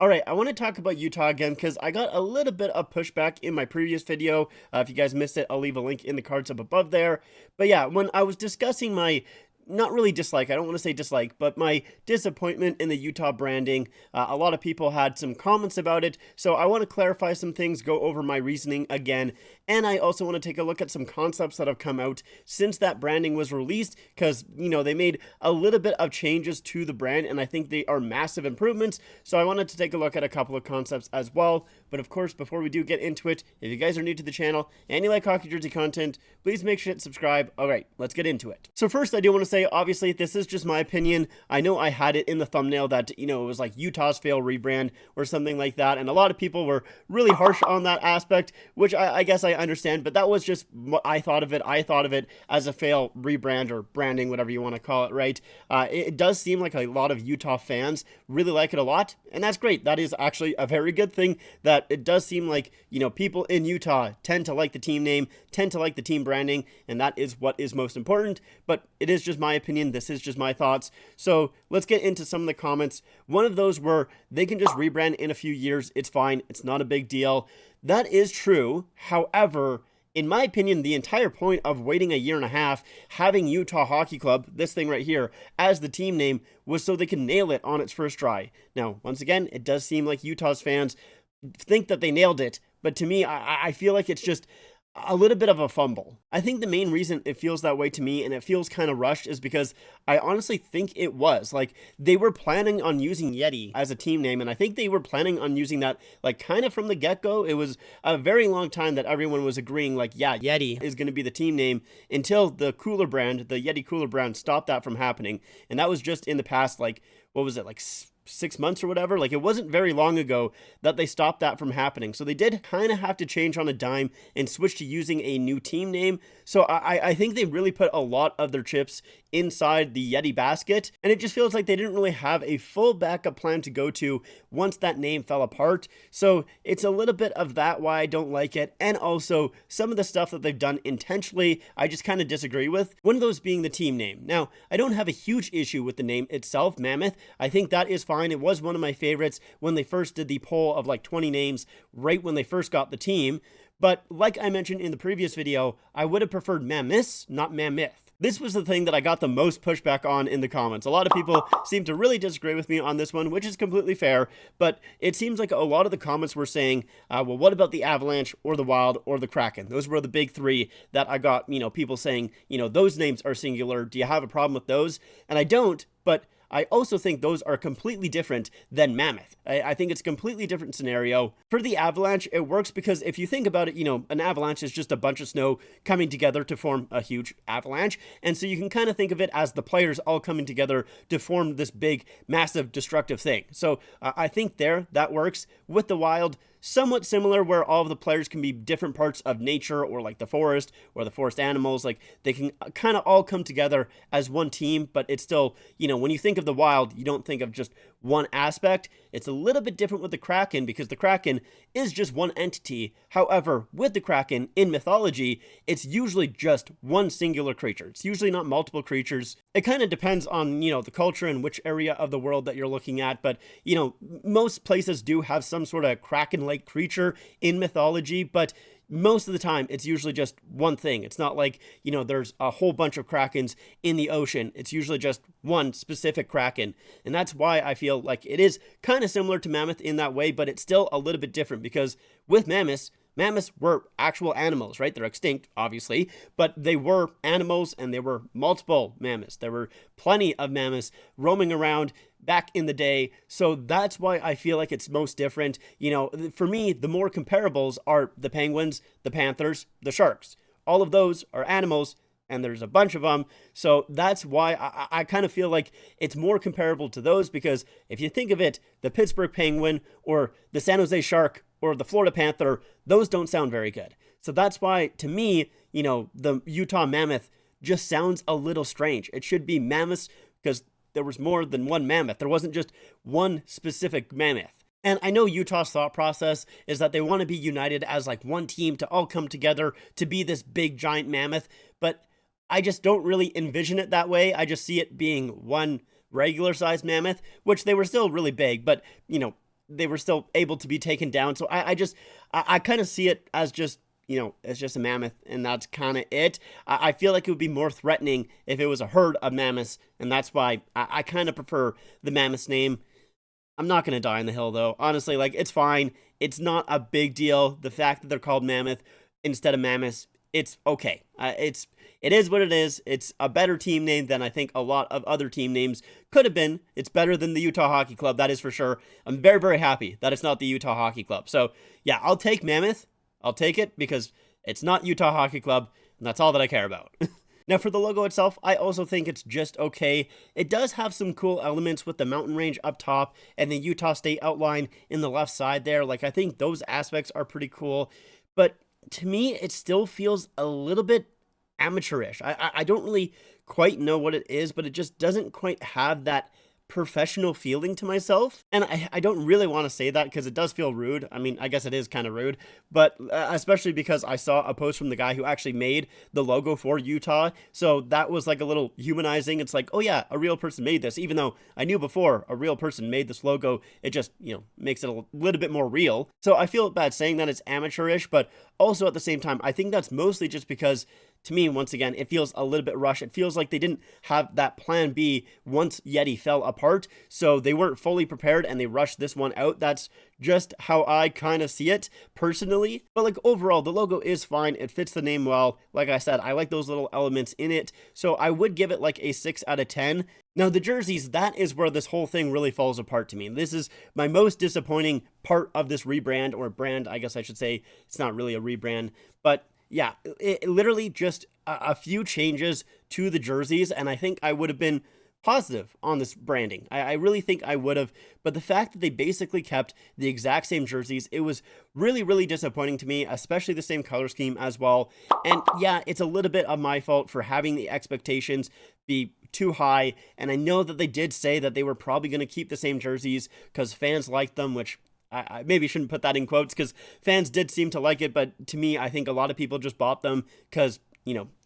All right, I want to talk about Utah again because I got a little bit of pushback in my previous video. If you guys missed it, I'll leave a link in the cards up above there. But yeah, when I was discussing my not really dislike, I don't want to say dislike, but my disappointment in the Utah branding, a lot of people had some comments about it. So I want to clarify some things, go over my reasoning again. And I also want to take a look at some concepts that have come out since that branding was released because, they made a little bit of changes to the brand and I think they are massive improvements. So I wanted to take a look at a couple of concepts as well. But of course, before we do get into it, if you guys are new to the channel and you like hockey jersey content, please make sure to subscribe. All right, let's get into it. So first, I do want to say, obviously, this is just my opinion. I know I had it in the thumbnail that, it was like Utah's fail rebrand or something like that. And a lot of people were really harsh on that aspect, which I guess I understand. But that was just what I thought of it. I thought of it as a fail rebrand or branding, whatever you want to call it, right? It does seem like a lot of Utah fans really like it a lot. And that's great. That is actually a very good thing that it does seem like, people in Utah tend to like the team name, tend to like the team branding, and that is what is most important. But it is just my opinion. This is just my thoughts. So let's get into some of the comments. One of those were, they can just rebrand in a few years. It's fine. It's not a big deal. That is true. However, in my opinion, the entire point of waiting a year and a half, having Utah Hockey Club, this thing right here, as the team name, was so they can nail it on its first try. Now, once again, it does seem like Utah's fans think that they nailed it, but to me, I feel like it's just a little bit of a fumble. I think the main reason it feels that way to me and it feels kind of rushed is because I honestly think it was like they were planning on using Yeti as a team name, and I think they were planning on using that like kind of from the get-go. It was a very long time that everyone was agreeing like, yeah, Yeti is going to be the team name until the cooler brand, the Yeti cooler brand, stopped that from happening. And that was just in the past, like, what was it, like 6 months or whatever. Like, it wasn't very long ago that they stopped that from happening. So they did kind of have to change on a dime and switch to using a new team name. So I think they really put a lot of their chips inside the Yeti basket, and it just feels like they didn't really have a full backup plan to go to once that name fell apart. So it's a little bit of that why I don't like it, and also some of the stuff that they've done intentionally I just kind of disagree with, one of those being the team name. Now, I don't have a huge issue with the name itself, Mammoth. I think that is fine. It was one of my favorites when they first did the poll of like 20 names right when they first got the team. But like I mentioned in the previous video, I would have preferred Mammoth, not Mammoth. This was the thing that I got the most pushback on in the comments. A lot of people seem to really disagree with me on this one, which is completely fair, but it seems like a lot of the comments were saying, well, what about the Avalanche or the Wild or the Kraken? Those were the big three that I got, people saying, those names are singular. Do you have a problem with those? And I don't, but I also think those are completely different than Mammoth. I think it's a completely different scenario. For the Avalanche, it works because if you think about it, an avalanche is just a bunch of snow coming together to form a huge avalanche. And so you can kind of think of it as the players all coming together to form this big, massive, destructive thing. So I think that works. With the Wild, somewhat similar, where all of the players can be different parts of nature or like the forest or the forest animals. Like they can kind of all come together as one team, but it's still, when you think of the Wild, you don't think of just one aspect. It's a little bit different with the Kraken because the Kraken is just one entity. However, with the Kraken in mythology, it's usually just one singular creature. It's usually not multiple creatures. It kind of depends on, the culture and which area of the world that you're looking at. But, most places do have some sort of Kraken-like creature in mythology, but most of the time, it's usually just one thing. It's not like, there's a whole bunch of Krakens in the ocean. It's usually just one specific Kraken. And that's why I feel like it is kind of similar to Mammoth in that way, but it's still a little bit different because with Mammoths were actual animals, right? They're extinct, obviously, but they were animals and there were multiple mammoths. There were plenty of mammoths roaming around back in the day. So that's why I feel like it's most different. For me, the more comparables are the penguins, the panthers, the sharks. All of those are animals and there's a bunch of them. So that's why I kind of feel like it's more comparable to those because if you think of it, the Pittsburgh Penguin or the San Jose Shark or the Florida Panther, those don't sound very good. So that's why, to me, the Utah Mammoth just sounds a little strange. It should be Mammoths because there was more than one mammoth. There wasn't just one specific mammoth. And I know Utah's thought process is that they want to be united as like one team to all come together to be this big giant mammoth, but I just don't really envision it that way. I just see it being one regular sized mammoth, which they were still really big, but they were still able to be taken down. So I kind of see it as just, it's just a mammoth, and that's kind of it. I feel like it would be more threatening if it was a herd of mammoths, and that's why I kind of prefer the mammoth's name. I'm not going to die on the hill, though. Honestly, like, it's fine. It's not a big deal. The fact that they're called mammoth instead of mammoths, it's okay. It is what it is. It's a better team name than I think a lot of other team names could have been. It's better than the Utah Hockey Club, that is for sure. I'm very, very happy that it's not the Utah Hockey Club. So, yeah, I'll take Mammoth. I'll take it because it's not Utah Hockey Club, and that's all that I care about. Now, for the logo itself, I also think it's just okay. It does have some cool elements with the mountain range up top and the Utah State outline in the left side there. Like, I think those aspects are pretty cool. But to me, it still feels a little bit amateurish. I don't really quite know what it is, but it just doesn't quite have that professional feeling to myself. And I don't really want to say that because it does feel rude. I mean, I guess it is kind of rude, but especially because I saw a post from the guy who actually made the logo for Utah. So that was like a little humanizing. It's like, oh yeah, a real person made this, even though I knew before a real person made this logo. It just, makes it a little bit more real. So I feel bad saying that it's amateurish, but also at the same time, I think that's mostly just because to me, once again, it feels a little bit rushed. It feels like they didn't have that plan B once Yeti fell apart, so they weren't fully prepared and they rushed this one out. That's just how I kind of see it personally. But like overall, the logo is fine. It fits the name well. Like I said, I like those little elements in it, so I would give it like a 6 out of 10. Now, the jerseys, that is where this whole thing really falls apart to me. This is my most disappointing part of this rebrand, or brand, I guess I should say. It's not really a rebrand, but yeah, it literally just a few changes to the jerseys, and I think I would have been positive on this branding. I really think I would have, but the fact that they basically kept the exact same jerseys, it was really, really disappointing to me, especially the same color scheme as well. And yeah, it's a little bit of my fault for having the expectations be too high, and I know that they did say that they were probably going to keep the same jerseys because fans liked them, which I maybe shouldn't put that in quotes because fans did seem to like it, but to me, I think a lot of people just bought them because,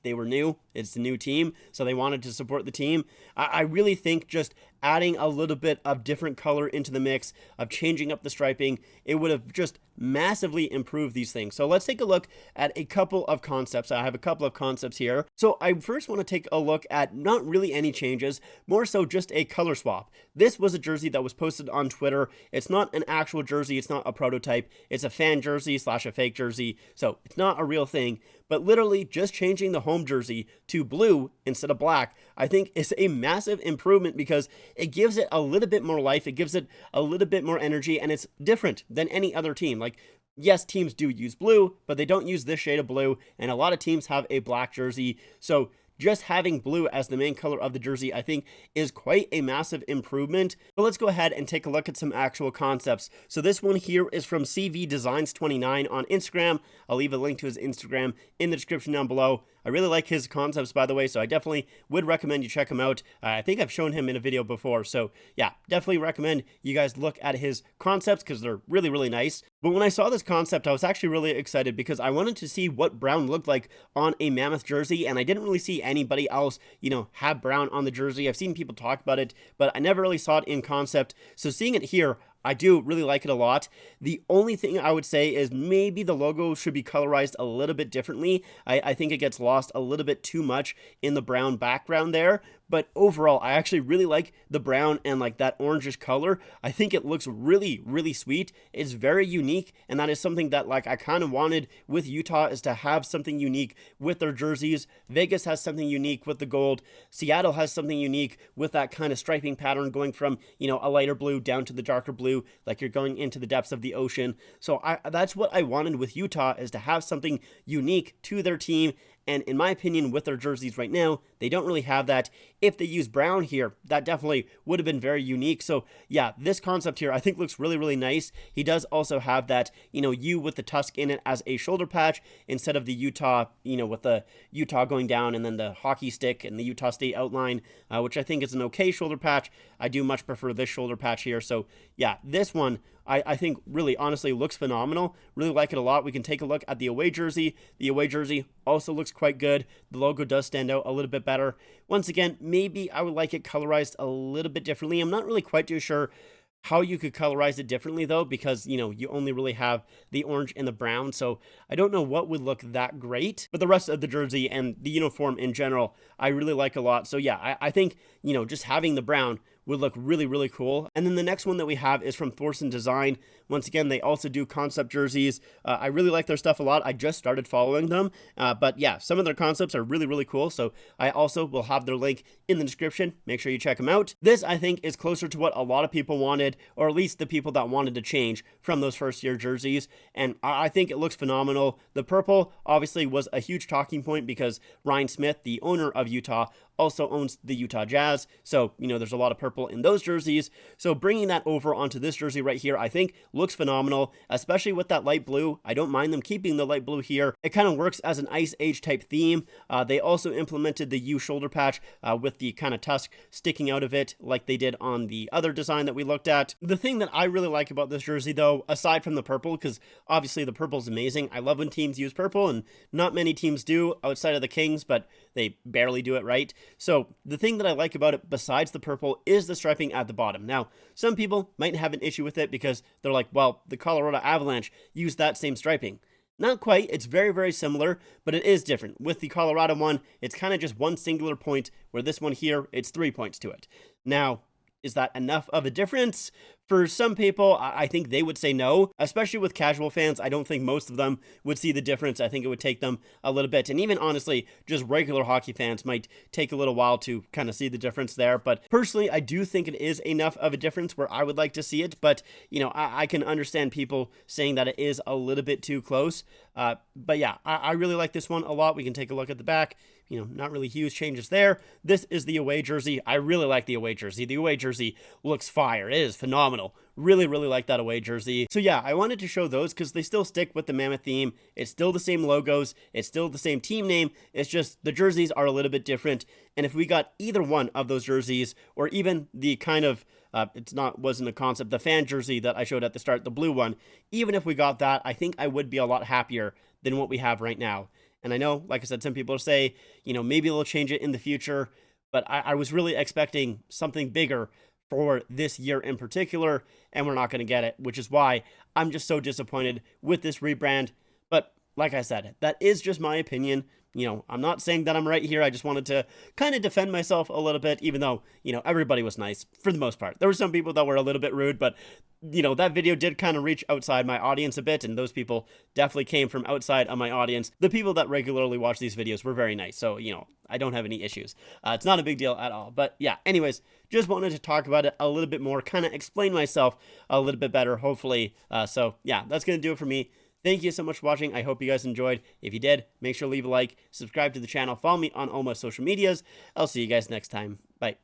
they were new. It's the new team, so they wanted to support the team. I really think just adding a little bit of different color into the mix, of changing up the striping, it would have just massively improved these things. So let's take a look at a couple of concepts. I have a couple of concepts here. So I first want to take a look at not really any changes, more so just a color swap. This was a jersey that was posted on Twitter. It's not an actual jersey. It's not a prototype. It's a fan jersey / a fake jersey. So it's not a real thing, but literally just changing the home jersey to blue instead of black, I think is a massive improvement because it gives it a little bit more life. It gives it a little bit more energy, and it's different than any other team. Like, yes, teams do use blue, but they don't use this shade of blue, and a lot of teams have a black jersey. So just having blue as the main color of the jersey, I think, is quite a massive improvement. But let's go ahead and take a look at some actual concepts. So this one here is from CV Designs 29 on Instagram. I'll leave a link to his Instagram in the description down below. I really like his concepts, by the way, so I definitely would recommend you check him out. I think I've shown him in a video before, so yeah, definitely recommend you guys look at his concepts because they're really, really nice. But when I saw this concept, I was actually really excited because I wanted to see what brown looked like on a Mammoth jersey, and I didn't really see anybody else, have brown on the jersey. I've seen people talk about it, but I never really saw it in concept. So seeing it here, I do really like it a lot. The only thing I would say is maybe the logo should be colorized a little bit differently. I think it gets lost a little bit too much in the brown background there. But overall, I actually really like the brown and like that orangish color. I think it looks really, really sweet. It's very unique, and that is something that like I kind of wanted with Utah, is to have something unique with their jerseys. Vegas has something unique with the gold. Seattle has something unique with that kind of striping pattern going from, a lighter blue down to the darker blue, like you're going into the depths of the ocean. So that's what I wanted with Utah, is to have something unique to their team. And in my opinion, with their jerseys right now, they don't really have that. If they use brown here, that definitely would have been very unique. So yeah, this concept here I think looks really, really nice. He does also have that, U with the tusk in it as a shoulder patch instead of the Utah, with the Utah going down and then the hockey stick and the Utah State outline, which I think is an okay shoulder patch. I do much prefer this shoulder patch here. So yeah, this one I think really honestly looks phenomenal. Really like it a lot. We can take a look at the away jersey. The away jersey also looks quite good. The logo does stand out a little bit better. Once again, maybe I would like it colorized a little bit differently. I'm not really quite too sure how you could colorize it differently though, because you only really have the orange and the brown, so I don't know what would look that great. But the rest of the jersey and the uniform in general, I really like a lot. So yeah, I think just having the brown would look really, really cool. And then the next one that we have is from Thorson Design. Once again, they also do concept jerseys. I really like their stuff a lot. I just started following them, but yeah, some of their concepts are really, really cool. So I also will have their link in the description. Make sure you check them out. This, I think, is closer to what a lot of people wanted, or at least the people that wanted to change from those first year jerseys. And I think it looks phenomenal. The purple obviously was a huge talking point because Ryan Smith, the owner of Utah, also owns the Utah Jazz. So, there's a lot of purple in those jerseys. So bringing that over onto this jersey right here, I think looks phenomenal, especially with that light blue. I don't mind them keeping the light blue here. It kind of works as an Ice Age type theme. They also implemented the U shoulder patch with the kind of tusk sticking out of it like they did on the other design that we looked at. The thing that I really like about this jersey though, aside from the purple, because obviously the purple is amazing. I love when teams use purple, and not many teams do outside of the Kings, but they barely do it right. So the thing that I like about it besides the purple is the striping at the bottom. Now, some people might have an issue with it because they're like, well, the Colorado Avalanche used that same striping. Not quite, it's very, very similar, but it is different. With the Colorado one, it's kind of just one singular point, where this one here, it's 3 points to it. Now, is that enough of a difference? For some people, I think they would say no, especially with casual fans. I don't think most of them would see the difference. I think it would take them a little bit. And even honestly, just regular hockey fans might take a little while to kind of see the difference there. But personally, I do think it is enough of a difference where I would like to see it. But, I can understand people saying that it is a little bit too close. But yeah, I really like this one a lot. We can take a look at the back. Not really huge changes there. This is the away jersey. I really like the away jersey. The away jersey looks fire. It is phenomenal. Really, really like that away jersey. So yeah, I wanted to show those because they still stick with the Mammoth theme. It's still the same logos. It's still the same team name. It's just the jerseys are a little bit different. And if we got either one of those jerseys, or even the kind of wasn't a concept, the fan jersey that I showed at the start, the blue one, even if we got that, I think I would be a lot happier than what we have right now. And I know, like I said, some people say, maybe they'll change it in the future, but I was really expecting something bigger for this year in particular, and we're not going to get it, which is why I'm just so disappointed with this rebrand. But like I said, that is just my opinion. I'm not saying that I'm right here. I just wanted to kind of defend myself a little bit, even though, everybody was nice for the most part. There were some people that were a little bit rude, but, that video did kind of reach outside my audience a bit, and those people definitely came from outside of my audience. The people that regularly watch these videos were very nice, so, I don't have any issues. It's not a big deal at all. But yeah, anyways, just wanted to talk about it a little bit more, kind of explain myself a little bit better, hopefully. So yeah, that's going to do it for me. Thank you so much for watching. I hope you guys enjoyed. If you did, make sure to leave a like, subscribe to the channel, follow me on all my social medias. I'll see you guys next time. Bye.